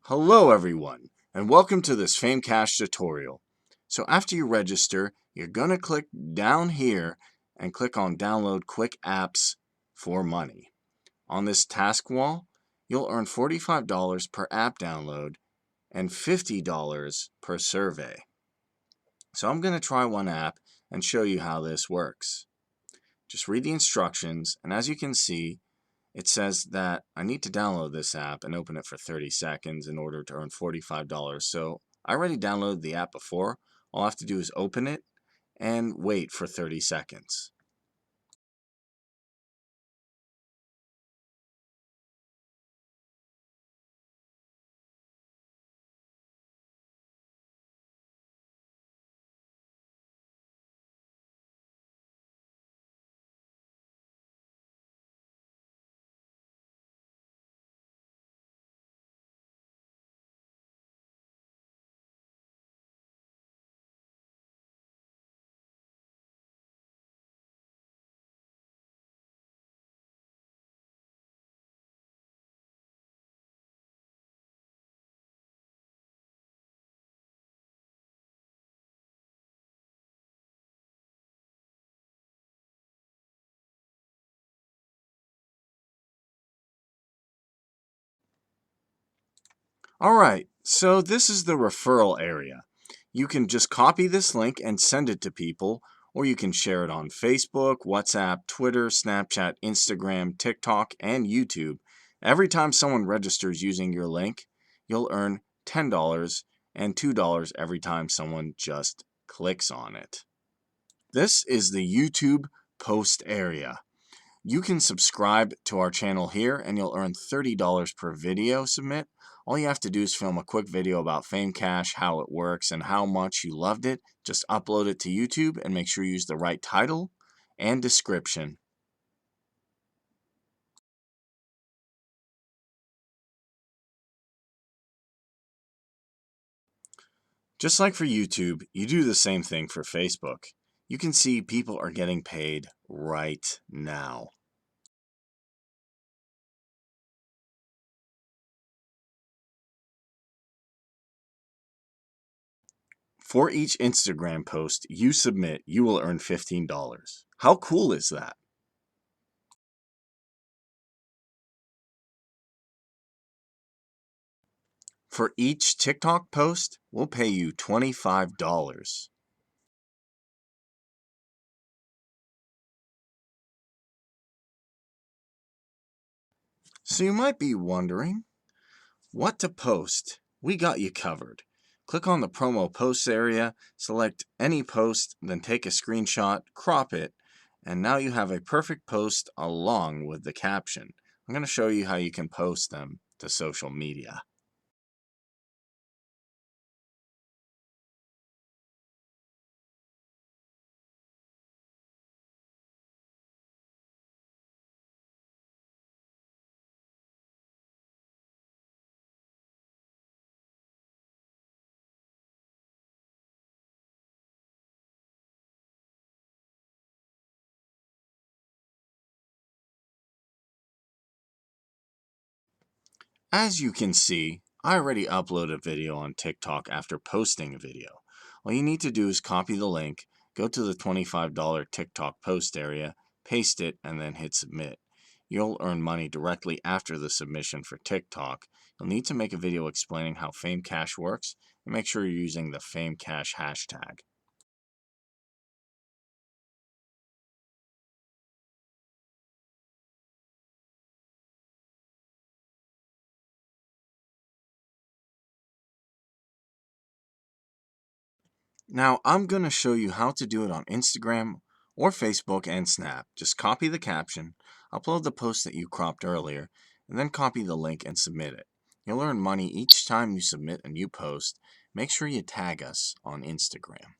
Hello everyone, and welcome to this FameCash tutorial. So after you register, you're going to click down here and click on Download Quick Apps for Money. On this task wall, you'll earn $45 per app download and $50 per survey. So I'm going to try one app and show you how this works. Just read the instructions, and as you can see, it says that I need to download this app and open it for 30 seconds in order to earn $45. So I already downloaded the app before. All I have to do is open it and wait for 30 seconds. Alright, so this is the referral area. You can just copy this link and send it to people, or you can share it on Facebook, WhatsApp, Twitter, Snapchat, Instagram, TikTok, and YouTube. Every time someone registers using your link, you'll earn $10 and $2 every time someone just clicks on it. This is the YouTube post area. You can subscribe to our channel here and you'll earn $30 per video submit. All you have to do is film a quick video about FameCash, how it works, and how much you loved it. Just upload it to YouTube and make sure you use the right title and description. Just like for YouTube, you do the same thing for Facebook. You can see people are getting paid right now. For each Instagram post you submit, you will earn $15. How cool is that? For each TikTok post, we'll pay you $25. So you might be wondering what to post. We got you covered. Click on the promo posts area, select any post, then take a screenshot, crop it, and now you have a perfect post along with the caption. I'm going to show you how you can post them to social media. As you can see, I already uploaded a video on TikTok after posting a video. All you need to do is copy the link, go to the $25 TikTok post area, paste it, and then hit submit. You'll earn money directly after the submission for TikTok. You'll need to make a video explaining how FameCash works, and make sure you're using the FameCash hashtag. Now, I'm going to show you how to do it on Instagram or Facebook and Snap. Just copy the caption, upload the post that you cropped earlier, and then copy the link and submit it. You'll earn money each time you submit a new post. Make sure you tag us on Instagram.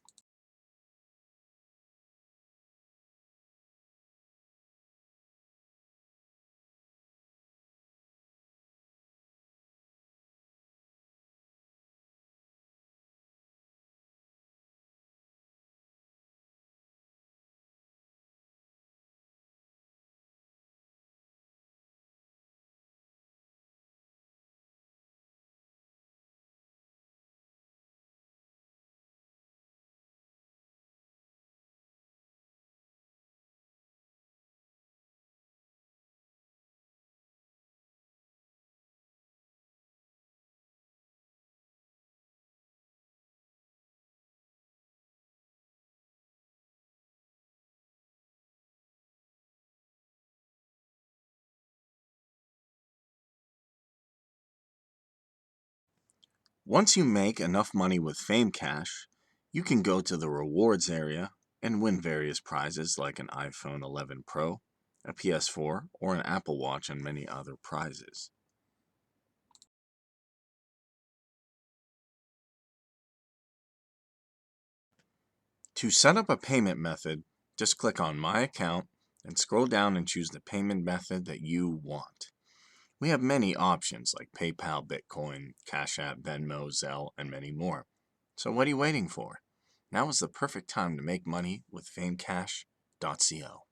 Once you make enough money with FameCash, you can go to the rewards area and win various prizes like an iPhone 11 Pro, a PS4, or an Apple Watch, and many other prizes. To set up a payment method, just click on My Account and scroll down and choose the payment method that you want. We have many options like PayPal, Bitcoin, Cash App, Venmo, Zelle, and many more. So what are you waiting for? Now is the perfect time to make money with FameCash.co.